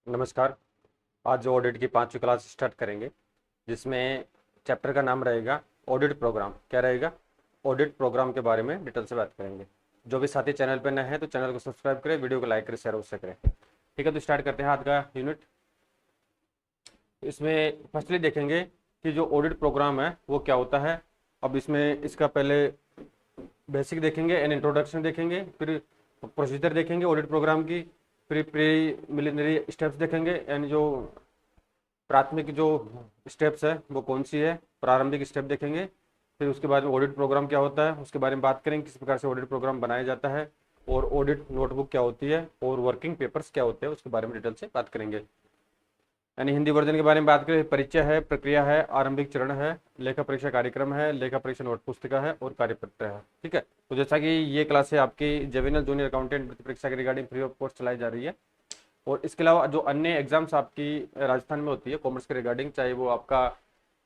नमस्कार। आज जो ऑडिट की 5वीं क्लास स्टार्ट करेंगे, जिसमें चैप्टर का नाम रहेगा ऑडिट प्रोग्राम। क्या रहेगा? ऑडिट प्रोग्राम के बारे में डिटेल से बात करेंगे। जो भी साथी चैनल पर नए हैं तो चैनल को सब्सक्राइब करें, वीडियो को लाइक करें, शेयर उससे करें। ठीक है, तो स्टार्ट करते हैं आज का यूनिट। इसमें फर्स्टली देखेंगे कि जो ऑडिट प्रोग्राम है वो क्या होता है। अब इसमें इसका पहले बेसिक देखेंगे, एन इंट्रोडक्शन देखेंगे, फिर प्रोसीजर देखेंगे ऑडिट प्रोग्राम की, फिर प्रीलिमिनरी स्टेप्स देखेंगे, यानी जो प्राथमिक जो स्टेप्स है वो कौन सी है, प्रारंभिक स्टेप देखेंगे। फिर उसके बाद में ऑडिट प्रोग्राम क्या होता है उसके बारे में बात करेंगे, किस प्रकार से ऑडिट प्रोग्राम बनाया जाता है, और ऑडिट नोटबुक क्या होती है और वर्किंग पेपर्स क्या होते हैं उसके बारे में डिटेल से बात करेंगे। यानी हिंदी वर्जन के बारे में बात करें, परिचय है, प्रक्रिया है, आरंभिक चरण है, लेखा परीक्षा कार्यक्रम है, लेखा परीक्षा नोट पुस्तिका है और कार्यपत्र है। ठीक है, तो जैसा कि ये क्लासे आपकी जेविनल जूनियर अकाउंटेंट परीक्षा के रिगार्डिंग फ्री ऑफ कॉस्ट चलाई जा रही है, और इसके अलावा जो अन्य एग्जाम्स आपकी राजस्थान में होती है कॉमर्स के रिगार्डिंग, चाहे वो आपका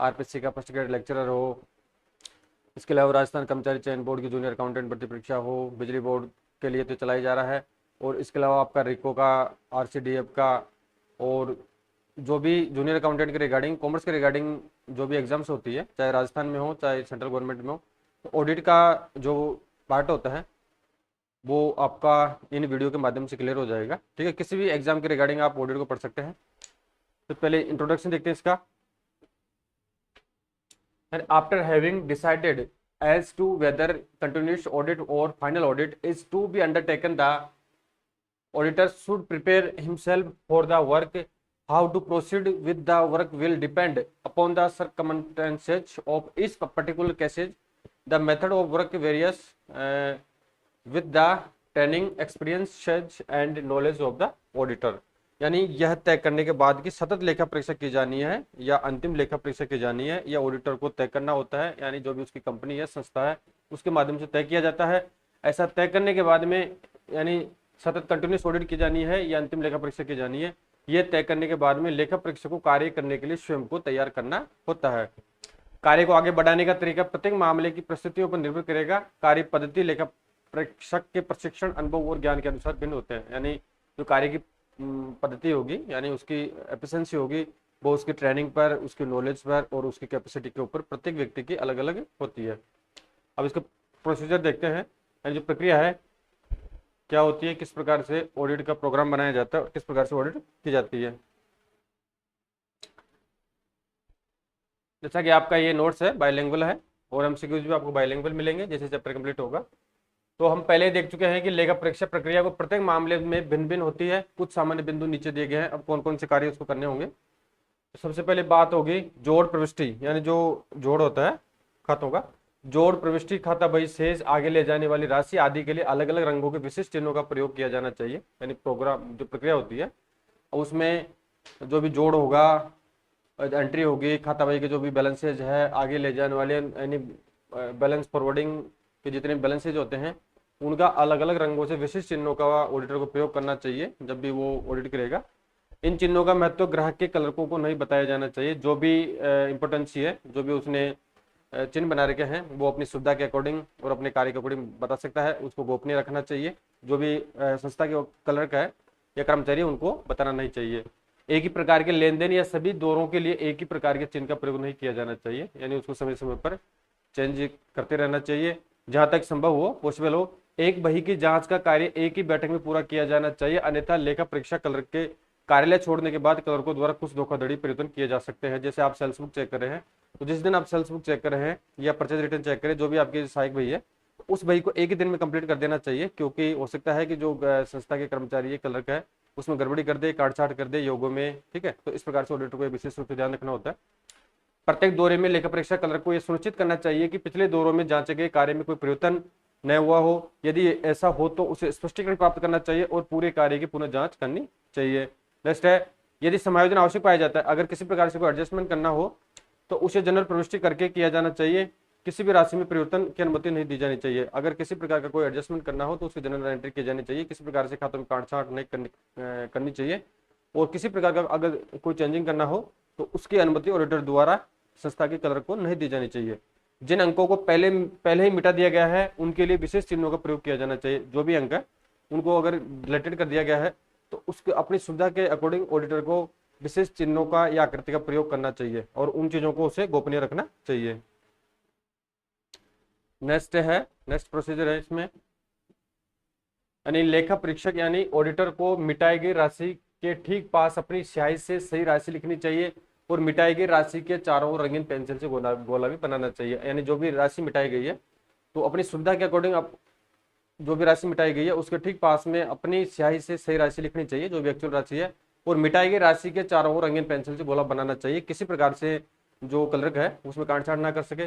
आरपीएससी का फर्स्ट ग्रेड लेक्चरर हो, इसके अलावा राजस्थान कर्मचारी चयन बोर्ड की जूनियर अकाउंटेंट भर्ती परीक्षा हो, बिजली बोर्ड के लिए तो चलाई जा रहा है, और इसके अलावा आपका रिको का, आरसीडीएफ का, और जो भी जूनियर अकाउंटेंट के रिगार्डिंग कॉमर्स के रिगार्डिंग जो भी एग्जाम्स होती है, चाहे राजस्थान में हो चाहे सेंट्रल गवर्नमेंट में हो, तो ऑडिट का जो पार्ट होता है वो आपका इन वीडियो के माध्यम से क्लियर हो जाएगा। ठीक है, किसी भी एग्जाम के रिगार्डिंग आप ऑडिट को पढ़ सकते हैं। तो पहले इंट्रोडक्शन देखते हैं इसका। And after having decided as to whether continuous audit or final audit is to be undertaken, the auditor should prepare himself for the work. How to proceed with the work will depend upon the circumstances of each particular case. The method of work varies with the training, experience and knowledge of the auditor. यानी यह तय करने के बाद कि सतत लेखा परीक्षा की जानी है या अंतिम लेखा परीक्षा की जानी है, या ऑडिटर को तय करना होता है, यानी जो भी उसकी कंपनी है, संस्था है, उसके माध्यम से तय किया जाता है। ऐसा तय करने के बाद में यानी सतत कंटिन्यूस ऑडिट की जानी है या अंतिम लेखा परीक्षा की जानी है, ये तय करने के बाद में लेखा परीक्षा को कार्य करने के लिए स्वयं को तैयार करना होता है। कार्य को आगे बढ़ाने का तरीका प्रत्येक मामले की परिस्थितियों पर निर्भर करेगा। कार्य पद्धति लेखा परीक्षक के प्रशिक्षण, अनुभव और ज्ञान के अनुसार भिन्न होते हैं। यानी जो कार्य की पद्धति होगी, यानी उसकी एफिशिएंसी होगी, वो उसकी ट्रेनिंग पर, उसकी नॉलेज पर और उसकी कैपेसिटी के ऊपर प्रत्येक व्यक्ति की अलग अलग होती है। अब इसका प्रोसीजर देखते हैं, यानी जो प्रक्रिया है क्या होती है, किस प्रकार से ऑडिट का प्रोग्राम बनाया जाता है और किस प्रकार से ऑडिट की जाती है। जैसा कि आपका ये नोट्स है बाइलिंगुअल है, और एमसीक्यूज भी आपको बाइलिंगुअल मिलेंगे जैसे चैप्टर कंप्लीट होगा। तो हम पहले ही देख चुके हैं कि लेखा परीक्षा प्रक्रिया को प्रत्येक मामले में भिन्न भिन्न होती है। कुछ सामान्य बिंदु नीचे दिए गए हैं, अब कौन कौन से कार्य उसको करने होंगे। तो सबसे पहले बात होगी जोड़ प्रविष्टि, यानी जो जोड़ होता है खातों का, जोड़ प्रविष्टि, खाता बही, शेष, आगे ले जाने वाली राशि आदि के लिए अलग अलग रंगों के विशिष्ट चिन्हों का प्रयोग किया जाना चाहिए। यानी प्रोग्राम जो प्रक्रिया होती है उसमें जो भी जोड़ होगा, एंट्री होगी, खाता बही के जो भी बैलेंसेज है, आगे ले जाने वाले यानी बैलेंस फॉरवर्डिंग के जितने बैलेंसेज होते हैं, उनका अलग अलग रंगों से विशिष्ट चिन्हों का ऑडिटर को प्रयोग करना चाहिए जब भी वो ऑडिट करेगा। इन चिन्हों का महत्व ग्राहक के कलरकों को नहीं बताया जाना चाहिए। जो भी इंपॉर्टेंसी है, जो भी उसने चिन्ह बना रखे हैं, वो अपनी सुविधा के अकॉर्डिंग और अपने कार्य के अकॉर्डिंग बता सकता है, उसको गोपनीय रखना चाहिए। जो भी संस्था के कलर का है या कर्मचारी, उनको बताना नहीं चाहिए। एक ही प्रकार के लेन देन या सभी दौरों के लिए एक ही प्रकार के चिन्ह का प्रयोग नहीं किया जाना चाहिए, यानी उसको समय समय पर चेंज करते रहना चाहिए जहां तक संभव हो, पॉसिबल हो। एक बही की जांच का कार्य एक ही बैठक में पूरा किया जाना चाहिए, अन्यथा लेखा परीक्षा कलर के कार्यालय छोड़ने के बाद क्लर्कों द्वारा कुछ धोखाधड़ी परिवर्तन किए जा सकते हैं। जैसे आप सेल्स बुक चेक कर रहे हैं, तो जिस दिन आप सेल्स बुक चेक कर रहे हैं या परचेज रिटर्न चेक करें, जो भी आपकी सहायक बही है, उस बही को एक ही दिन में कंप्लीट कर देना चाहिए, क्योंकि हो सकता है कि जो संस्था के कर्मचारी है, क्लर्क है, उसमें गड़बड़ी कर दे, काट छाट कर दे योगों में। ठीक है, तो इस प्रकार से ऑडिटर को विशेष रूप से ध्यान रखना होता है। प्रत्येक दौरे में लेखा परीक्षा क्लर्क को यह सुनिश्चित करना चाहिए कि पिछले दौरों में जांचे गए कार्य में कोई परिवर्तन न हुआ हो। यदि ऐसा हो तो उसे स्पष्टीकरण प्राप्त करना चाहिए और पूरे कार्य की पुनः जांच करनी चाहिए। नेक्स्ट है, यदि समायोजन आवश्यक पाया जाता है, अगर किसी प्रकार से कोई एडजस्टमेंट करना हो तो उसे जनरल प्रविष्टि करके किया जाना चाहिए। किसी भी राशि में परिवर्तन की अनुमति नहीं दी जानी चाहिए। अगर किसी प्रकार का कोई एडजस्टमेंट करना हो तो उसकी जनरल एंट्री की जानी चाहिए। किसी प्रकार से खातों में काटछाट नहीं करनी चाहिए, और किसी प्रकार का अगर कोई चेंजिंग करना हो तो उसकी अनुमति ऑडिटर द्वारा संस्था के क्लर्क को नहीं दी जानी चाहिए। जिन अंकों को पहले ही मिटा दिया गया है, उनके लिए विशेष चिन्हों का प्रयोग किया जाना चाहिए। जो भी अंक है उनको अगर डिलीटेड कर दिया गया है तो उसके अपनी सुविधा के अकॉर्डिंग ऑडिटर को विशेष चिन्हों का या आकृति का प्रयोग करना चाहिए और उन चीजों को उसे गोपनीय रखना चाहिए। नेक्स्ट प्रोसीजर है इसमें, यानी लेखा परीक्षक यानी ऑडिटर को मिटाई गई राशि के ठीक पास अपनी स्याही से सही राशि लिखनी चाहिए और मिटाई गई राशि के चारों ओर रंगीन पेंसिल से गोला भी बनाना चाहिए। यानी जो भी राशि मिटाई गई है तो अपनी सुविधा के अकॉर्डिंग आप जो भी राशि मिटाई गई है उसके ठीक पास में अपनी स्याही से सही राशि लिखनी चाहिए, जो भी एक्चुअल राशि है, और मिटाई गई राशि के चारों ओर रंगीन पेंसिल से गोला बनाना चाहिए। किसी प्रकार से जो क्लर्क है उसमें काटछाट ना कर सके।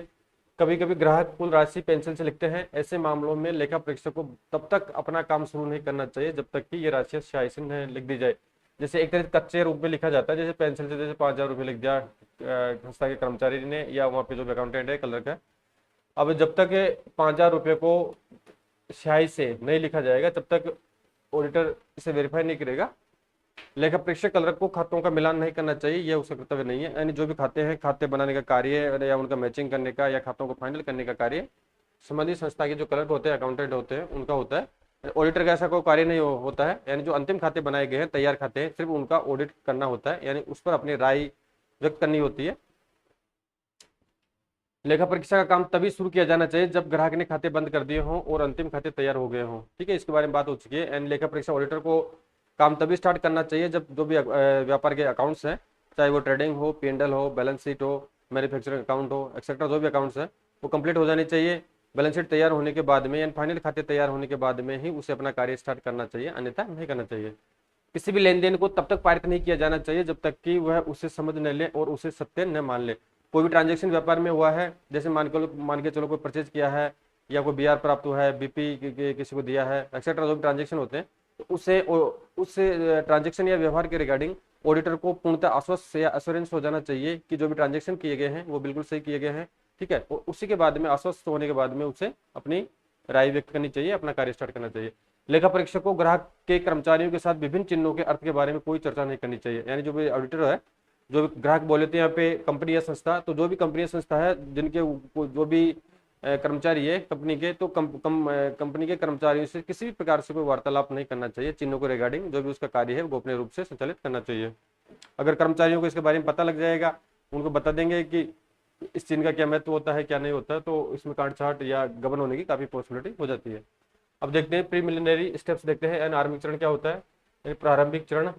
कभी कभी ग्राहक कुल राशि पेंसिल से लिखते हैं, ऐसे मामलों में लेखा परीक्षक को तब तक अपना काम शुरू नहीं करना चाहिए जब तक कि ये राशि स्याही से लिख दी जाए। जैसे एक तरह कच्चे रूप में लिखा जाता है, जैसे पेंसिल से जैसे 5,000 रुपये लिख दिया संस्था के कर्मचारी ने या वहाँ पे जो अकाउंटेंट है क्लर्क है। अब जब तक 5,000 रुपये को स्याही से नहीं लिखा जाएगा तब तक ऑडिटर इसे वेरीफाई नहीं करेगा। लेखा परीक्षक क्लर्क को खातों का मिलान नहीं करना चाहिए, यह उसका कर्तव्य नहीं है। यानी जो भी खाते हैं, खाते बनाने का कार्य या उनका मैचिंग करने का या खातों को फाइनल करने का कार्य संबंधित संस्था के जो क्लर्क होते हैं, अकाउंटेंट होते हैं, उनका होता है। ऑडिटर का ऐसा कोई कार्य नहीं होता है। यानी जो अंतिम खाते बनाए गए हैं, तैयार खाते हैं, सिर्फ उनका ऑडिट करना होता है, यानी उस पर अपनी राय व्यक्त करनी होती है। लेखा परीक्षा का काम तभी शुरू किया जाना चाहिए जब ग्राहक ने खाते बंद कर दिए हों और अंतिम खाते तैयार हो गए हों। ठीक है, इसके बारे में बात हो चुकी है। एंड लेखा परीक्षा ऑडिटर को काम तभी स्टार्ट करना चाहिए जब जो भी व्यापार के अकाउंट्स हैं, चाहे वो ट्रेडिंग हो, P&L हो, बैलेंस शीट हो, मैन्युफैक्चरिंग अकाउंट हो, एक्सेट्रा जो भी अकाउंट्स हैं वो कंप्लीट हो जानी चाहिए। बैलेंस शीट तैयार होने के बाद में यानी फाइनल खाते तैयार होने के बाद में ही उसे अपना कार्य स्टार्ट करना चाहिए, अन्यथा नहीं करना चाहिए। किसी भी लेन देन को तब तक पारित नहीं किया जाना चाहिए जब तक कि वह उसे समझ न ले और उसे सत्य न मान ले। कोई भी ट्रांजेक्शन व्यापार में हुआ है, जैसे मान के चलो कोई परचेज किया है या कोई BR प्राप्त हुआ है, BP किसी को दिया है, एक्सेट्रा जो भी ट्रांजेक्शन होते हैं, तो उस ट्रांजेक्शन या व्यवहार के रिगार्डिंग ऑडिटर को पूर्णतः आश्वस्त या एश्योरेंस हो जाना चाहिए कि जो भी ट्रांजेक्शन किए गए हैं वो बिल्कुल सही किए गए हैं। ठीक है, और उसी के बाद में आश्वस्त होने के बाद में उसे अपनी राय व्यक्त करनी चाहिए, अपना कार्य स्टार्ट करना चाहिए। लेखा परीक्षक को ग्राहक के कर्मचारियों के साथ विभिन्न चिन्हों के अर्थ के बारे में कोई चर्चा नहीं करनी चाहिए। यानी जो भी ऑडिटर है, जो भी ग्राहक बोले थे यहाँ पे कंपनी या संस्था, तो जो भी कंपनी या संस्था है जिनके जो भी कर्मचारी है कंपनी के, तो कंपनी के कर्मचारियों से किसी भी प्रकार से कोई वार्तालाप नहीं करना चाहिए। चिन्हों को रिगार्डिंग जो भी उसका कार्य है वो गोपनीय रूप से संचालित करना चाहिए। अगर कर्मचारियों को इसके बारे में पता लग जाएगा, उनको बता देंगे कि इस चिन्ह का क्या महत्व होता है, क्या नहीं होता है, तो इसमें काटछाट या गबन होने की काफी पॉसिबिलिटी हो जाती है। अब देखते हैं प्रीलिमिनरी स्टेप्स देखते हैं। यानी आरंभिक चरण क्या होता है, प्रारंभिक चरण।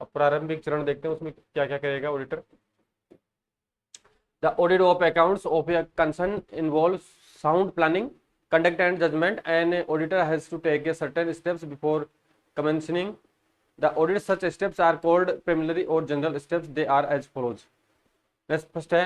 अब प्रारंभिक चरण देखते हैं उसमें क्या क्या करेगा auditor. The audit of accounts of a concern involve sound planning, conduct and judgment. An auditor has to take a certain steps before commencing the audit. Such steps are called preliminary or general steps. They are as follows. First है,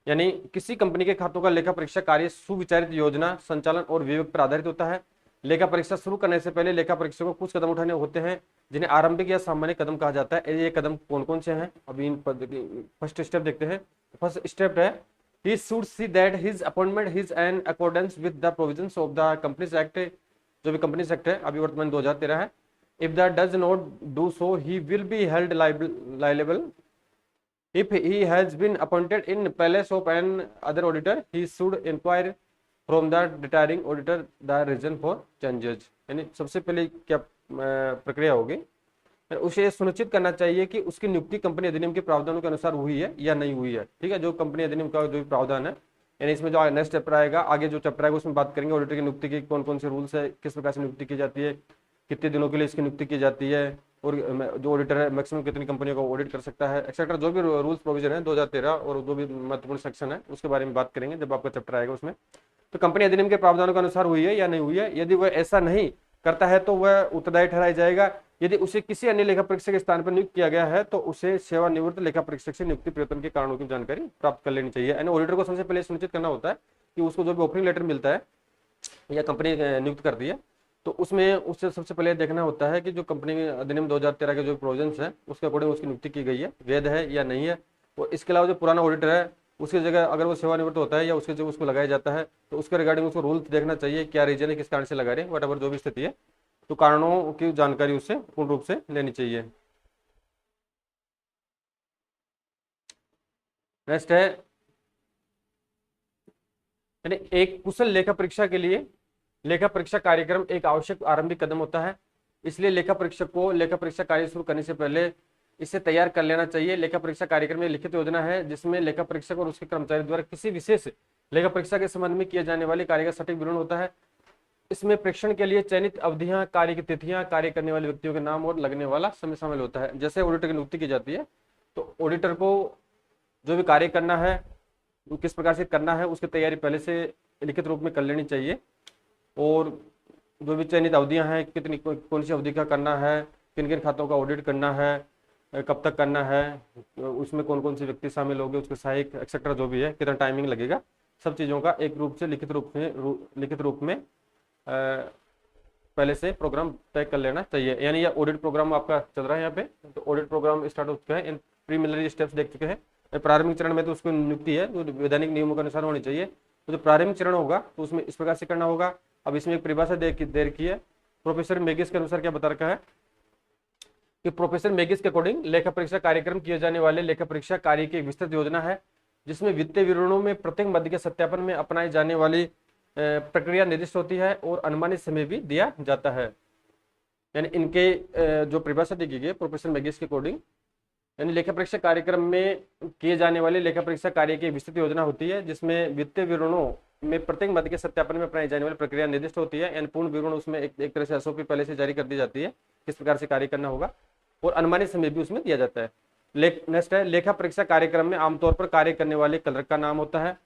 यानी किसी company के खातों का लेखा परीक्षा कार्य सुविचारित योजना, संचालन और विवेक पर आधारित होता है। लेखा परीक्षा शुरू करने से पहले लेखा परीक्षक को कुछ कदम उठाने होते हैं जिन्हें आरंभिक या सामान्य कदम कहा जाता है। ये कदम कौन कौन से हैं, अभी इन फर्स्ट स्टेप देखते हैं। फर्स्ट स्टेप है, he should see that his appointment is in accordance with the provisions of the Companies Act, जो भी कंपनीज एक्ट है अभी वर्तमान 2013 है। if that does not do so, he will be held liable. if he has been appointed in place of an other auditor, he should inquire from the retiring auditor the reason for changes. यानी सबसे पहले क्या प्रक्रिया होगी, उसे सुनिश्चित करना चाहिए कि उसकी नियुक्ति कंपनी अधिनियम के प्रावधानों के अनुसार हुई है या नहीं हुई है। ठीक है, जो कंपनी अधिनियम का जो भी प्रावधान है, यानी इसमें जो नेक्स्ट चैप्टर आएगा, आगे जो चैप्टर आएगा उसमें बात करेंगे ऑडिटर की नियुक्ति की कौन कौन से रूल्स है, किस प्रकार से नियुक्ति की जाती है, कितने दिनों के लिए इसकी नियुक्ति की जाती है, और जो ऑडिटर है मैक्सिमम कितनी कंपनियों को ऑडिट कर सकता है, एक्सेट्रा जो भी रूल्स प्रोविजन है 2013 और जो भी महत्वपूर्ण सेक्शन है उसके बारे में बात करेंगे जब आपका चैप्टर आएगा उसमें। तो कंपनी अधिनियम के प्रावधानों के अनुसार हुई है या नहीं हुई है, यदि वह ऐसा नहीं करता है तो वह उत्तरदायी ठहराया जाएगा। यदि उसे किसी अन्य लेखा परीक्षक के स्थान पर नियुक्त किया गया है तो उसे सेवानिवृत्त लेखा परीक्षक से नियुक्ति परिवर्तन के कारणों की जानकारी प्राप्त कर लेनी चाहिए। यानी ऑडिटर को सबसे पहले सुनिश्चित करना होता है कि उसको जो भी ऑफरिंग लेटर मिलता है या कंपनी नियुक्त करती है तो उसमें उससे सबसे पहले देखना होता है कि जो कंपनी अधिनियम 2013 के जो प्रोविजंस है उसके अकॉर्डिंग उसकी नियुक्ति की गई है, वैध है या नहीं है। और इसके अलावा जो पुराना ऑडिटर है उसकी जगह अगर वो सेवानिवृत्त होता है या उसके जगह उसको लगाया जाता है तो उसके रिगार्डिंग उसको रूल्स देखना चाहिए, क्या रीजन है, किस कारण से लगा रहे हैं, वट एवर जो भी स्थिति है, तो कारणों की जानकारी उससे पूर्ण रूप से लेनी चाहिए। नेक्स्ट है, यानी एक कुशल लेखा परीक्षा के लिए लेखा परीक्षा कार्यक्रम एक आवश्यक आरंभिक कदम होता है। इसलिए लेखा परीक्षक को लेखा परीक्षा कार्य शुरू करने से पहले इसे तैयार कर लेना चाहिए। लेखा परीक्षा कार्यक्रम में लिखित योजना है जिसमें लेखा परीक्षक और उसके कर्मचारी द्वारा किसी विशेष लेखा परीक्षा के संबंध में किए जाने वाले कार्य का सटीक विवरण होता है। इसमें प्रेक्षण के लिए चयनित अवधियां, कार्य की तिथियां, कार्य करने वाले व्यक्तियों के नाम और लगने वाला समय शामिल होता है। जैसे ऑडिटर की नियुक्ति की जाती है तो ऑडिटर को जो भी कार्य करना है वो किस प्रकार से करना है उसकी तैयारी पहले से लिखित रूप में कर लेनी चाहिए। और जो भी चयनित अवधियां हैं, कितनी कौन सी अवधि का करना है, किन किन खातों का ऑडिट करना है, कब तक करना है, उसमें कौन कौन से व्यक्ति शामिल होंगे, उसके सहायक एक्सेट्रा जो भी है, कितना टाइमिंग लगेगा, सब चीज़ों का एक रूप से लिखित रूप में पहले से प्रोग्राम तय कर लेना चाहिए। यानी ये ऑडिट प्रोग्राम आपका चल रहा है यहाँ पे। तो ऑडिट प्रोग्राम स्टार्ट हो चुका है, इन प्रीलिमिनरी स्टेप्स देख चुके हैं। प्रारंभिक चरण में तो उसको नियुक्ति है जो वैधानिक नियमों के अनुसार होनी चाहिए। तो जो प्रारंभिक चरण होगा तो उसमें इस प्रकार से करना होगा। अब इसमें एक परिभाषा देर की है। प्रोफेसर मेगिस के अनुसार क्या बता रखा है कि प्रोफेसर मेगिस के अकॉर्डिंग लेखा परीक्षा कार्यक्रम किए जाने वाले लेखा परीक्षा कार्य की एक विस्तृत योजना है जिसमें वित्तीय विवरणों में प्रत्येक मद के सत्यापन में अपनाई जाने वाली प्रक्रिया निर्दिष्ट होती है और अनुमानित समय भी दिया जाता है। यानी इनके जो परिभाषा दी गई है प्रोफेसर मेगिस के अकॉर्डिंग, यानी लेखा परीक्षा कार्यक्रम में किए जाने वाले लेखा परीक्षा कार्य की विस्तृत योजना होती है जिसमें वित्तीय विवरणों में प्रत्येक मद के सत्यापन में अपनाई जाने वाली प्रक्रिया निर्दिष्ट होती है। यानी पूर्ण विवरण उसमें एक तरह से एसओपी पहले से जारी कर दी जाती है किस प्रकार से कार्य करना होगा और अनुमानित समय भी उसमें दिया जाता है। नेक्स्ट है लेखा परीक्षा कार्यक्रम में आमतौर पर कार्य करने वाले क्लर्क का नाम होता है,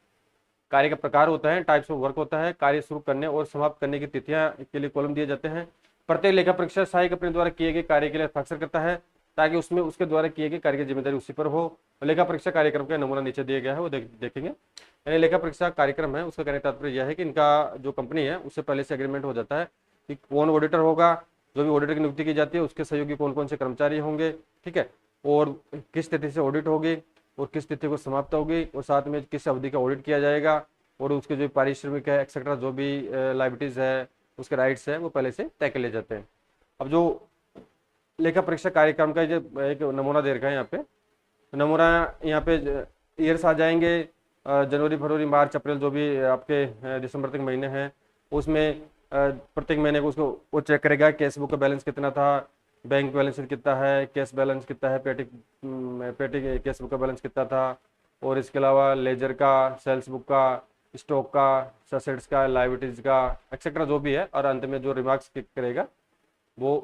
कार्य का प्रकार होता है, टाइप्स ऑफ वर्क होता है, कार्य शुरू करने और समाप्त करने की तिथियां के लिए कॉलम दिए जाते हैं। प्रत्येक लेखा परीक्षा सहायक अपने द्वारा किए गए कार्य के लिए हस्ताक्षर करता है ताकि उसमें उसके द्वारा किए गए कार्य की जिम्मेदारी उसी पर हो। लेखा परीक्षा कार्यक्रम का नमूना नीचे दिया गया है, वो देखेंगे। यानी लेखा परीक्षा कार्यक्रम है उसका कहने का तात्पर्य यह है कि इनका जो कंपनी है उससे पहले से एग्रीमेंट हो जाता है कि कौन ऑडिटर होगा, जो भी ऑडिटर की नियुक्ति की जाती है उसके सहयोगी कौन कौन से कर्मचारी होंगे, ठीक है, और किस तिथि से ऑडिट होगी और किस तिथि को समाप्त होगी और साथ में किस अवधि का ऑडिट किया जाएगा और उसके जो पारिश्रमिक है एक्सेट्रा जो भी लाइबिलिटीज है उसके राइट्स है वो पहले से तय कर ले जाते हैं। अब जो लेखा परीक्षा कार्यक्रम का जो एक नमूना दे रखा है यहाँ पे, नमूना यहाँ पे ईयर्स आ जाएंगे, जनवरी फरवरी मार्च अप्रैल जो भी आपके दिसंबर तक महीने हैं उसमें प्रत्येक महीने को उसको वो चेक करेगा कैश बुक का बैलेंस कितना था, बैंक बैलेंस कितना है, कैश बैलेंस कितना है, पेटी कैश बुक का बैलेंस कितना था और इसके अलावा लेजर का, सेल्स बुक का, स्टॉक का, असेट्स का, लाइबिलिटीज का एक्सेट्रा जो भी है और अंत में जो रिमार्क्स करेगा वो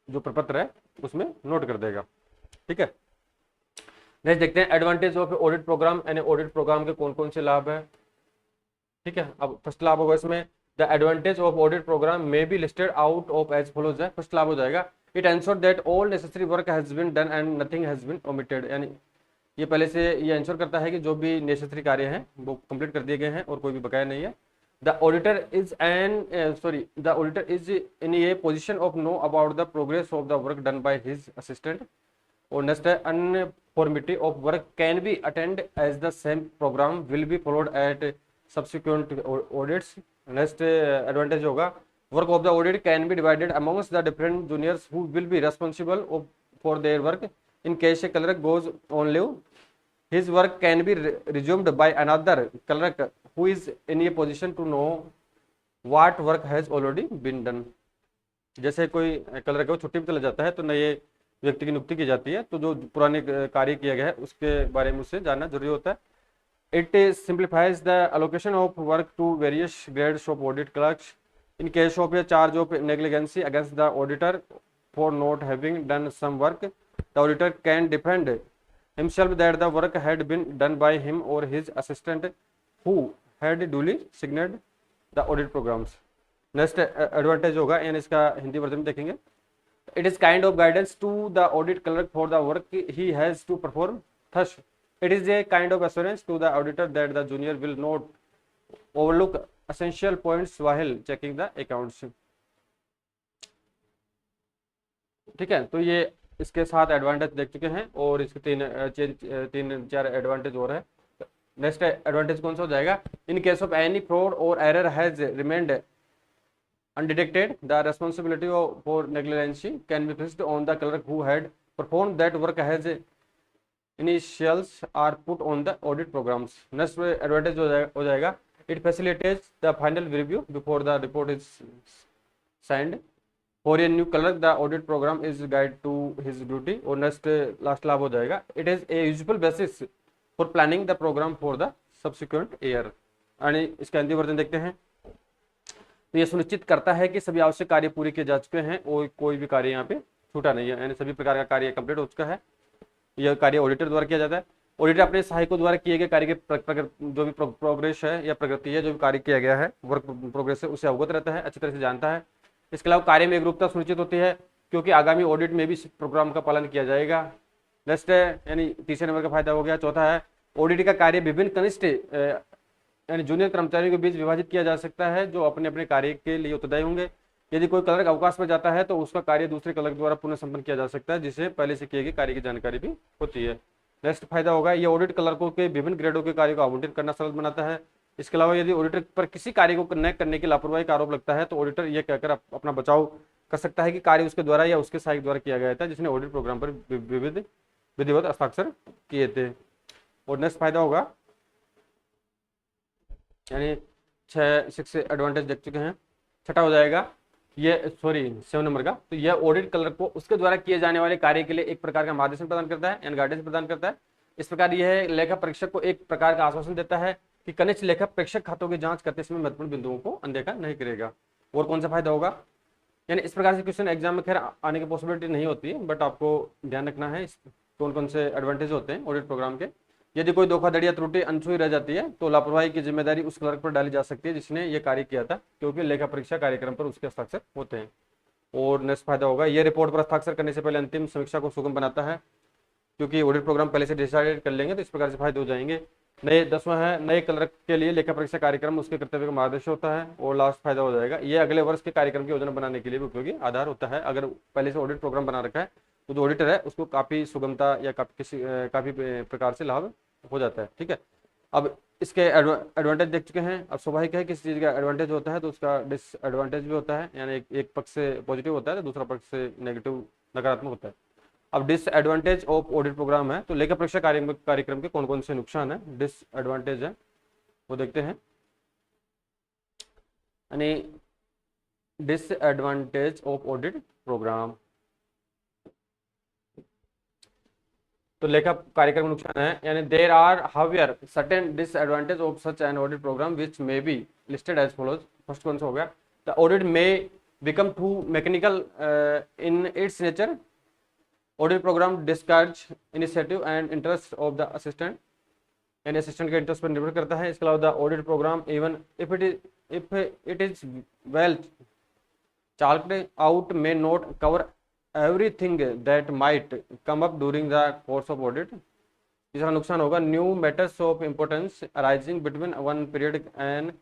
जो प्रपत्र है उसमें नोट कर देगा। ठीक है, नेक्स्ट देखते हैं एडवांटेज ऑफ ऑडिट प्रोग्राम। यानी ऑडिट प्रोग्राम के कौन कौन से लाभ है। ठीक है, अब फर्स्ट लाभ होगा इसमें the advantage of audit programme may be listed out of as follows है। फर्स्ट लाभ हो जाएगा it ensure that all necessary work has been done and nothing has been omitted. यानी ये पहले से ये एंश्योर करता है कि जो भी नेसेसरी कार्य हैं वो कंप्लीट कर दिए गए हैं और कोई भी बकाया नहीं है। The auditor is in a position of know about the progress of the work done by his assistant. और next है uniformity of work can be attained as the same program will be followed at subsequent audits. Next advantage होगा work of the audit can be divided amongst the different juniors who will be responsible for their work. In case a clerk goes on leave, his work can be resumed by another clerk who is in a position to know what work has already been done. जैसे कोई clerk है वो छुट्टी पे चला जाता है तो नए व्यक्ति की नियुक्ति की जाती है तो जो पुराने कार्य किया गया है उसके बारे में उससे जानना जरूरी होता है। It simplifies the allocation of work to various grades of audit clerks. In case of a charge of negligence against the auditor for not having done some work, the auditor can defend himself that the work had been done by him or his assistant who had duly signed the audit programs. Next advantage होगा यानी इसका Hindi version में देखेंगे it is kind of guidance to the audit clerk for the work he has to perform. Thus it is a kind of assurance to the auditor that the junior will not overlook essential points while checking the accounts. ठीक है, तो ये इसके साथ advantage देख चुके हैं और इसके तीन चार एडवांटेज और है। नेक्स्ट एडवांटेज कौन सा हो जाएगा in case of any fraud और error has remained undetected the responsibility for negligence can be fixed on the clerk who had perform that work has initials are put on the audit programs. Next advantage हो जाएगा it facilitates the final review before the report is signed. For a new clerk the audit program is guide to his duty. और next last लाभ हो जाएगा, it is a useful basis for planning the programme for the subsequent year. यानी इसका Hindi version देखते हैं। तो ये सुनिश्चित करता है कि सभी आवश्यक कार्य पूरे किए जा चुके हैं और कोई भी कार्य यहाँ पे छूटा नहीं है, यानी सभी प्रकार का कार्य कंप्लीट हो चुका है। यह कार्य ऑडिटर द्वारा किया जाता है। ऑडिटर अपने सहायकों द्वारा किए गए कार्य के जो भी प्रोग्रेस है या प्रगति है, जो भी कार्य किया गया है, वर्क प्रोग्रेस से उसे अवगत रहता है, अच्छी तरह से जानता है। इसके अलावा कार्य में एकरूपता सुनिश्चित होती है क्योंकि आगामी ऑडिट में भी इस प्रोग्राम का पालन किया जाएगा। नेक्स्ट है, यानी तीसरे नंबर का फायदा हो गया। चौथा है, ऑडिट का कार्य विभिन्न कनिष्ठ यानी जूनियर कर्मचारियों के बीच विभाजित किया जा सकता है जो अपने अपने कार्य के लिए उत्तरदायी होंगे। यदि कोई क्लर्क अवकाश पर जाता है तो उसका कार्य दूसरे क्लर्क द्वारा पुनः संपन्न किया जा सकता है, जिसे पहले से किए गए कार्य की जानकारी भी होती है। नेक्स्ट फायदा होगा, यह ऑडिट क्लर्कों के विभिन्न ग्रेडों के कार्य को आवंटित करना सरल बनाता है। इसके अलावा यदि ऑडिटर पर किसी कार्य को न करने की लापरवाही का आरोप लगता है तो ऑडिटर यह कहकर अपना बचाव कर सकता है कि कार्य उसके द्वारा या उसके सहायक द्वारा किया गया था जिसने ऑडिट प्रोग्राम पर विधिवत हस्ताक्षर किए थे। और नेक्स्ट फायदा होगा, यानी 6 एडवांटेज देख चुके हैं। छठा हो जाएगा, ये 7 नंबर का, तो यह ऑडिट क्लर्क को उसके द्वारा किए जाने वाले कार्य के लिए एक प्रकार का मार्गदर्शन प्रदान करता है, यानी गाइडेंस प्रदान करता है। इस प्रकार यह लेखा परीक्षक को एक प्रकार का आश्वासन देता है कि कनिष्ठ लेखा परीक्षक खातों की जांच करते समय महत्वपूर्ण बिंदुओं को अनदेखा नहीं करेगा। और कौन सा फायदा होगा, यानी इस प्रकार से क्वेश्चन एग्जाम में खैर आने की पॉसिबिलिटी नहीं होती है, बट आपको ध्यान रखना है कौन कौन से एडवांटेज होते हैं ऑडिट प्रोग्राम के। यदि कोई धोखाधड़ी या त्रुटि अनछुई रह जाती है तो लापरवाही की जिम्मेदारी उस क्लर्क पर डाली जा सकती है जिसने यह कार्य किया था, क्योंकि लेखा परीक्षा कार्यक्रम पर उसके हस्ताक्षर होते हैं। और नेक्स्ट फायदा होगा, यह रिपोर्ट पर हस्ताक्षर करने से पहले अंतिम समीक्षा को सुगम बनाता है, क्योंकि ऑडिट प्रोग्राम पहले से डिसाइड कर लेंगे तो इस प्रकार से फायदे हो जाएंगे। 10वां है, नए क्लर्क के लिए लेखा परीक्षा कार्यक्रम उसके कर्तव्य का मार्गदर्शन होता है। और लास्ट फायदा हो जाएगा, यह अगले वर्ष के कार्यक्रम की योजना बनाने के लिए भी उपयोगी आधार होता है। अगर पहले से ऑडिट प्रोग्राम बना रखा है तो जो ऑडिटर है उसको काफी सुगमता या काफी प्रकार से लाभ हो जाता है। ठीक है, अब इसके एडवांटेज देख चुके हैं। अब स्वाभाविक है किसी चीज़ का एडवांटेज होता है तो उसका डिसएडवांटेज भी होता है, यानी एक पक्ष से पॉजिटिव होता है तो दूसरा पक्ष से नेगेटिव नकारात्मक होता है। अब डिसएडवांटेज ऑफ ऑडिट प्रोग्राम है, तो लेखा परीक्षा कार्यक्रम के कौन कौन से नुकसान है, डिसएडवांटेज है, वो देखते हैं। यानी डिसएडवांटेज ऑफ ऑडिट प्रोग्राम, तो लेखा कार्यक्रम नुकसान है, यानी there are however certain disadvantage of such an audit program which may be listed as follows. First कौन सा हो गया, the audit may become too mechanical in its nature. Audit program discourage initiative and interest of the assistant, यानी assistant के interest पर निर्भर करता है। इसके अलावा the audit program even if it is well chart out may not cover everything that might come up during the course of audit। तीसरा नुकसान होगा, new matters of importance arising between one period and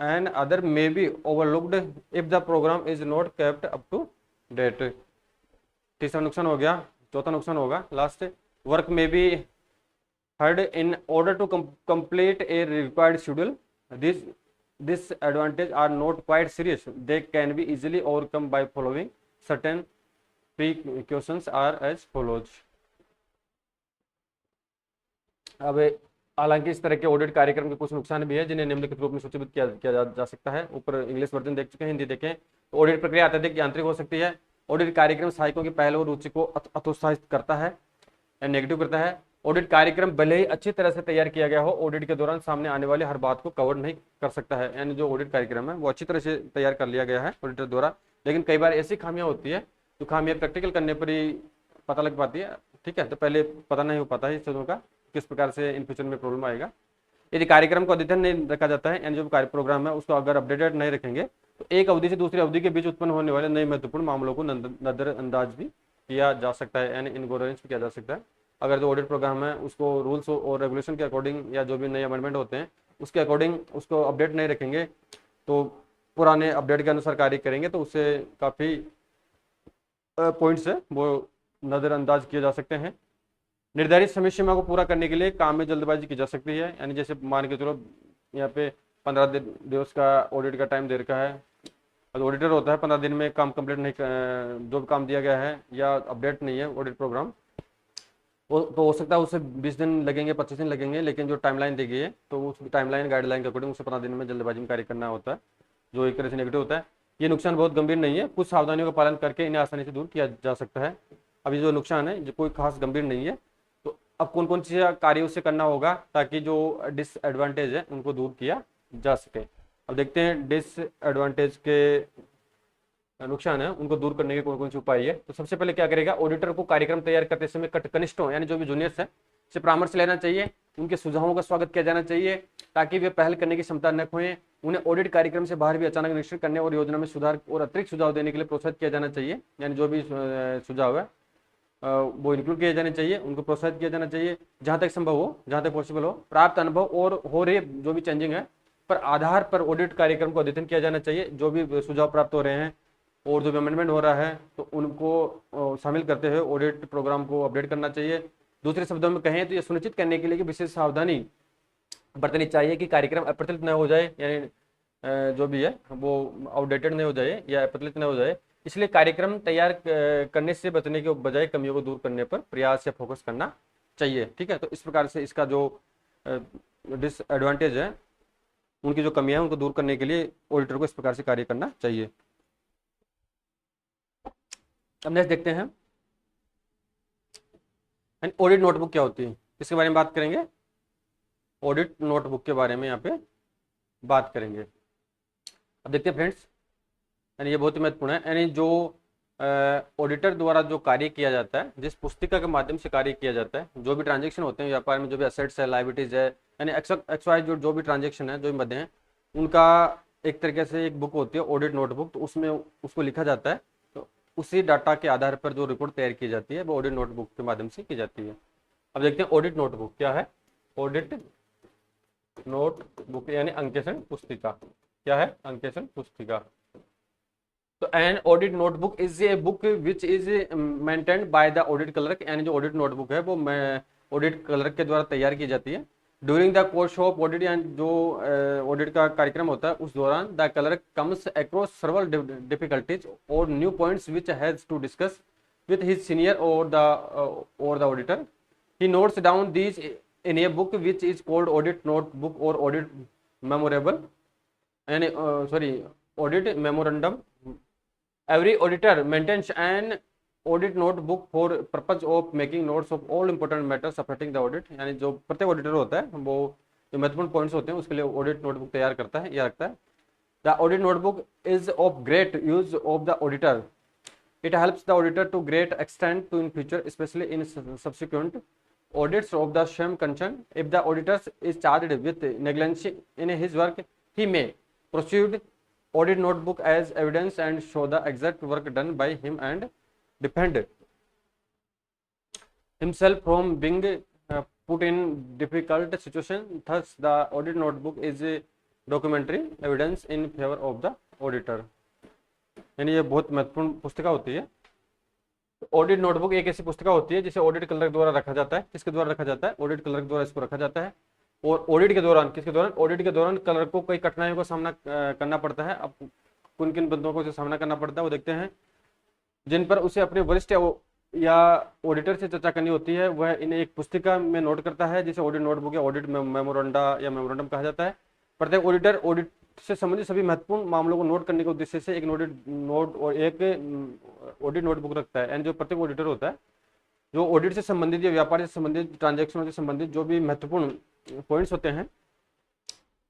another may be overlooked if the programme is not kept up to date. तीसरा नुकसान हो गया। चौथा नुकसान होगा last, work may be hurried in order to complete a required schedule. Disadvantages are not quite serious. They can be easily overcome by following certain precautions are as follows। अब हालांकि इस तरह के ऑडिट कार्यक्रम के कुछ नुकसान भी है जिन्हें निम्नलिखित रूप में सूचीबद्ध किया जा सकता है। ऊपर इंग्लिश वर्जन देख चुके हैं, हिंदी देखें। तो ऑडिट प्रक्रिया अत्यधिक यांत्रिक हो सकती है। ऑडिट कार्यक्रम सहायकों की पहल और रुचि को हतोत्साहित करता है या नेगेटिव करता है। ऑडिट कार्यक्रम भले ही अच्छी तरह से तैयार किया गया हो, ऑडिट के दौरान सामने आने वाली हर बात को कवर नहीं कर सकता है। यानी जो ऑडिट कार्यक्रम है वो अच्छी तरह से तैयार कर लिया गया है ऑडिटर द्वारा, लेकिन कई बार ऐसी खामियां होती है जो खामियां प्रैक्टिकल करने पर ही पता लग पाती है। ठीक है, तो पहले पता नहीं हो पाता है इस चीज़ों का किस प्रकार से इन फ्यूचर में प्रॉब्लम आएगा। यदि कार्यक्रम को अद्यतन नहीं रखा जाता है, यानी जो कार्य प्रोग्राम है उसको अगर अपडेटेड नहीं रखेंगे तो एक अवधि से दूसरी अवधि के बीच उत्पन्न होने वाले नए महत्वपूर्ण मामलों को नजरअंदाज भी किया जा सकता है, यानी इनगोरेंस भी किया जा सकता है। अगर जो ऑडिट प्रोग्राम है उसको रूल्स और रेगुलेशन के अकॉर्डिंग या जो भी नए अमेंडमेंट होते हैं उसके अकॉर्डिंग उसको अपडेट नहीं रखेंगे तो पुराने अपडेट के अनुसार कार्य करेंगे तो उससे काफ़ी पॉइंट्स है वो नज़रअंदाज किए जा सकते हैं। निर्धारित समय सीमा को पूरा करने के लिए काम में जल्दबाजी की जा सकती है, यानी जैसे मान के चलो यहाँ पे 15 दिवस का ऑडिट का टाइम दे रखा है, तो ऑडिटर होता है 15 दिन में काम कंप्लीट नहीं, जो भी काम दिया गया है या अपडेट नहीं है ऑडिट प्रोग्राम वो तो हो सकता है उसे 20 दिन लगेंगे, 25 दिन लगेंगे, लेकिन जो टाइमलाइन दी गई है तो उस टाइमलाइन गाइडलाइन के अकॉर्डिंग उसे 15 दिन में जल्दबाजी में कार्य करना होता है। जो एक तरह से नेगेटिव होता है। ये नुकसान बहुत गंभीर नहीं है, कुछ सावधानियों का पालन करके इन्हें आसानी से दूर किया जा सकता है। अभी जो नुकसान है जो कोई खास गंभीर नहीं है। तो अब कौन कौन सी कार्य उससे करना होगा ताकि जो डिसएडवांटेज है उनको दूर किया जा सके। अब देखते हैं डिसएडवांटेज के नुकसान है उनको दूर करने के कौन कौन से उपाय है। तो सबसे पहले क्या करेगा, ऑडिटर को कार्यक्रम तैयार करते समय कनिष्ठों यानी जो भी जूनियर्स है से परामर्श लेना चाहिए, उनके सुझावों का स्वागत किया जाना चाहिए ताकि वे पहल करने की क्षमता न खोएं। उन्हें ऑडिट कार्यक्रम से बाहर भी अचानक निरीक्षण करने और योजना में सुधार और अतिरिक्त सुझाव देने के लिए प्रोत्साहित किया जाना चाहिए, यानी जो भी सुझाव है वो इंक्लूड किए जाने चाहिए, उनको प्रोत्साहित किया जाना चाहिए जहां तक संभव हो, जहां तक पॉसिबल हो। प्राप्त अनुभव और हो रहे जो भी चेंजिंग है पर आधार पर ऑडिट कार्यक्रम को अद्यतन किया जाना चाहिए। जो भी सुझाव प्राप्त हो रहे हैं और जो भी अमेंडमेंट हो रहा है तो उनको शामिल करते हुए ऑडिट प्रोग्राम को अपडेट करना चाहिए। दूसरे शब्दों में कहें तो ये सुनिश्चित करने के लिए कि विशेष सावधानी बरतनी चाहिए कि कार्यक्रम अप्रचलित न हो जाए, यानी जो भी है वो आउटडेटेड नहीं हो जाए या अप्रचलित न हो जाए। इसलिए कार्यक्रम तैयार करने से बचने के बजाय कमियों को दूर करने पर प्रयास या फोकस करना चाहिए। ठीक है, तो इस प्रकार से इसका जो डिसएडवांटेज है, उनकी जो कमियां हैं उनको दूर करने के लिए ऑडिटर को इस प्रकार से कार्य करना चाहिए। अब नेक्स्ट देखते हैं ऑडिट नोटबुक क्या होती है, इसके बारे में बात करेंगे। ऑडिट नोटबुक के बारे में यहाँ पे बात करेंगे। अब देखते हैं फ्रेंड्स, यानी ये बहुत ही महत्वपूर्ण है। यानी जो ऑडिटर द्वारा जो कार्य किया जाता है, जिस पुस्तिका के माध्यम से कार्य किया जाता है, जो भी ट्रांजेक्शन होते हैं व्यापार में, जो भी एसेट्स है, लाइबिलिटीज है, यानी एक्स वाई जो भी ट्रांजेक्शन है, जो भी मध्य हैं, उनका एक तरीके से एक बुक होती है ऑडिट नोटबुक। तो उसमें उसको लिखा जाता है, तो उसी डाटा के आधार पर जो रिपोर्ट तैयार की जाती है वो ऑडिट नोटबुक के माध्यम से की जाती है। अब देखते हैं ऑडिट नोटबुक क्या है। ऑडिट नोटबुक यानी अंकेक्षण पुस्तिका। क्या है? अंकेक्षण पुस्तिका। तो an audit notebook is a book which is maintained by the audit clerk, यानी जो ऑडिट नोटबुक है वो ऑडिट क्लर्क के द्वारा तैयार की जाती है। During the course of audit, यानी जो ऑडिट का कार्यक्रम होता है उस दौरान the clerk comes across several difficulties और new points which has to discuss with his senior or the auditor. He notes down these in a book which is called audit notebook or audit memorable, and audit memorandum. Every auditor maintains an audit notebook for purpose of making notes of all important matters affecting the audit. यानी जो प्रत्येक auditor होता है वो जो महत्वपूर्ण points होते हैं उसके लिए ऑडिट नोटबुक तैयार करता है या रखता है। The audit notebook is of great use of the auditor. It helps the auditor to great extent to in future, especially in subsequent audits of the same concern. If the auditor is charged with negligence in his work, he may proceed audit notebook as evidence and show the exact work done by him and defend himself from being put in difficult situation. Thus, the audit notebook is a documentary evidence in favor of the auditor. यानी ये बहुत महत्वपूर्ण पुस्तिका होती है। Audit notebook एक ऐसी पुस्तिका होती है जिसे ऑडिट क्लर्क द्वारा रखा जाता है। किसके द्वारा रखा जाता है? ऑडिट क्लर्क द्वारा इसको रखा जाता है। और ऑडिट के दौरान, किसके दौरान? ऑडिट के दौरान क्लर्क को कई कठिनाइयों का सामना करना पड़ता है। अब किन किन बंदों को सामना करना पड़ता है वो देखते हैं, जिन पर उसे अपने वरिष्ठ या ऑडिटर से चर्चा करनी होती है। वह इन्हें एक पुस्तिका में नोट करता है जिसे ऑडिट नोटबुक या ऑडिट मेमोरेंडा या मेमोरेंडम कहा जाता है। प्रत्येक ऑडिटर ऑडिट से संबंधित सभी महत्वपूर्ण मामलों को नोट करने के उद्देश्य से एक ऑडिट नोटबुक रखता है। यानी जो प्रत्येक ऑडिटर होता है जो ऑडिट से संबंधित या व्यापार से संबंधित, ट्रांजैक्शनों से संबंधित जो भी महत्वपूर्ण पॉइंट्स होते हैं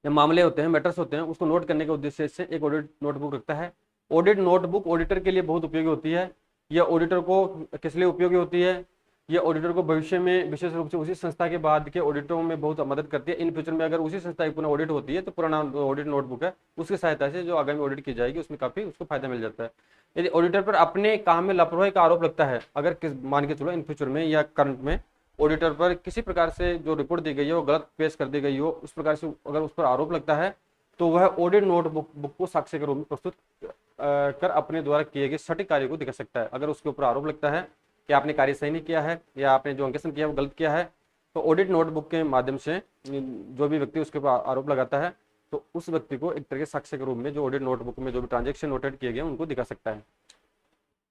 या मामले होते हैं, मैटर्स होते हैं, उसको नोट करने के उद्देश्य से एक ऑडिट नोटबुक रखता है। ऑडिट नोटबुक ऑडिटर के लिए बहुत उपयोगी होती है। यह ऑडिटर को किस लिए उपयोगी होती है? ये ऑडिटर को भविष्य में विशेष रूप से उसी संस्था के बाद के ऑडिटों में बहुत मदद करती है। इन फ्यूचर में अगर उसी संस्था की पुनः ऑडिट होती है तो पुराना ऑडिट नोटबुक है उसकी सहायता से जो आगामी ऑडिट की जाएगी उसमें काफी उसको फायदा मिल जाता है। यदि ऑडिटर पर अपने काम में लापरवाही का आरोप लगता है, अगर मान के चलो इन फ्यूचर में या करंट में ऑडिटर पर किसी प्रकार से जो रिपोर्ट दी गई है वो गलत पेश कर दी गई हो, उस प्रकार से अगर उस पर आरोप लगता है तो वह ऑडिट नोटबुक को साक्ष्य के रूप में प्रस्तुत कर अपने द्वारा किए गए सटीक कार्य को दिखा सकता है। अगर उसके ऊपर आरोप लगता है कि आपने कार्य सही नहीं किया है या आपने जो अंकेक्षण किया है वो गलत किया है, तो ऑडिट नोटबुक के माध्यम से जो भी व्यक्ति उसके ऊपर आरोप लगाता है तो उस व्यक्ति को एक तरह के साक्ष्य के रूप में जो ऑडिट नोटबुक में जो भी ट्रांजैक्शन नोटेड किए गए उनको दिखा सकता है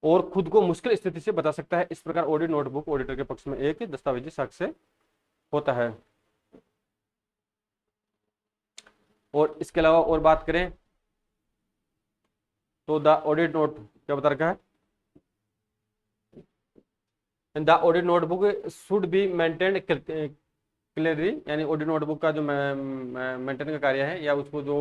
और खुद को मुश्किल स्थिति से बता सकता है। इस प्रकार ऑडिट नोटबुक ऑडिटर के पक्ष में एक दस्तावेजी साक्ष्य होता है। और इसके अलावा और बात करें तो द ऑडिट नोट क्या बता रखा है, the audit notebook should be maintained clearly, यानी ऑडिट नोटबुक का जो मेंटेन का कार्य है या उसको जो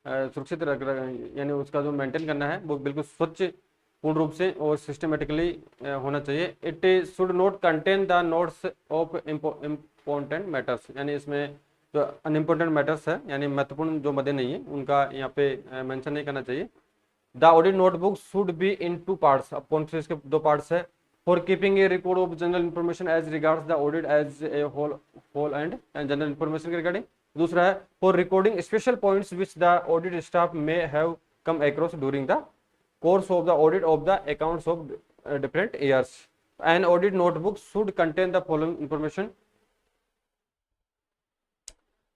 सुरक्षित यानी उसका जो मेंटेन करना है वो बिल्कुल स्वच्छ पूर्ण रूप से और सिस्टमेटिकली होना चाहिए। It should not contain the notes of important matters, यानी इसमें जो अनइम्पोर्टेंट मैटर्स है यानी महत्वपूर्ण जो मदे नहीं है उनका यहाँ पे मेंशन नहीं करना चाहिए। The audit notebook should be in two parts, अब कौन से इसके दो पार्ट्स है, for keeping a record of general information as regards the audit as a whole and general information के रिगार्डिंग। दूसरा है for recording special points which the audit staff may have come across during the course of the audit of the accounts of different years. An audit notebook should contain the following information.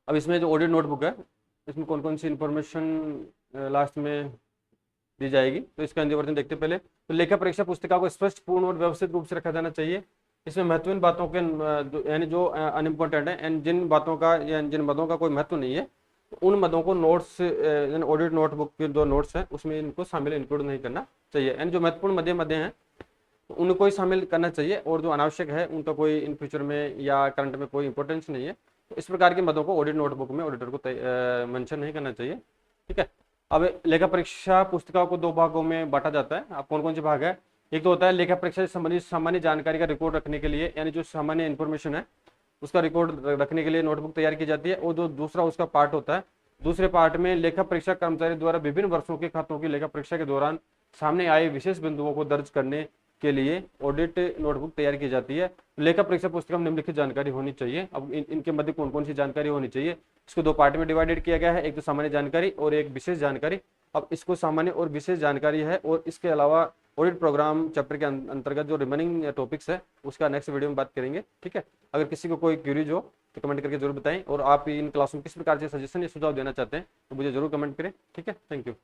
अब इसमें जो audit notebook है इसमें कौन कौन सी information last में दी जाएगी, तो इसका निवर्तन देखते पहले। तो लेखा परीक्षा पुस्तिका को स्पष्ट, पूर्ण और व्यवस्थित रूप से रखा जाना चाहिए। इसमें महत्वपूर्ण बातों के यानी जो अनइम्पोर्टेंट है एंड जिन बातों का या जिन मदों का कोई महत्व नहीं है उन मदों को नोट्स ऑडिट नोटबुक के जो नोट्स हैं उसमें इनको शामिल इंक्लूड नहीं करना चाहिए। यानी जो महत्वपूर्ण मदे हैं उनको ही शामिल करना चाहिए और जो अनावश्यक है उनका कोई इन फ्यूचर में या करंट में कोई इंपॉर्टेंस नहीं है, तो इस प्रकार के मदों को ऑडिट नोटबुक में ऑडिटर को मेंशन नहीं करना चाहिए। ठीक है, अब लेखा परीक्षा पुस्तिका को दो भागों में बांटा जाता है। अब कौन कौन से भाग है, एक तो होता है लेखा परीक्षा से संबंधित सामान्य जानकारी का रिकॉर्ड रखने के लिए, यानी जो सामान्य इन्फॉर्मेशन है उसका रिकॉर्ड रखने के लिए नोटबुक तैयार की जाती है। और जो दूसरा उसका पार्ट होता है, दूसरे पार्ट में लेखा परीक्षा कर्मचारी द्वारा विभिन्न वर्षों के खातों की लेखा परीक्षा के दौरान सामने आए विशेष बिंदुओं को दर्ज करने के लिए ऑडिट नोटबुक तैयार की जाती है। लेखा परीक्षा पुस्तक में निम्नलिखित जानकारी होनी चाहिए। अब इनके मध्य कौन कौन सी जानकारी होनी चाहिए, इसको दो पार्ट में डिवाइडेड किया गया है, एक तो सामान्य जानकारी और एक विशेष जानकारी। अब इसको सामान्य और विशेष जानकारी है और इसके अलावा ऑडिट प्रोग्राम चैप्टर के अंतर्गत जो रिमेनिंग टॉपिक्स है उसका नेक्स्ट वीडियो में बात करेंगे। ठीक है, अगर किसी को कोई क्यूरीज हो तो कमेंट करके जरूर बताएं और आप इन क्लास में किस प्रकार से सजेशन या सुझाव देना चाहते हैं तो मुझे जरूर कमेंट करें। ठीक है, थैंक यू।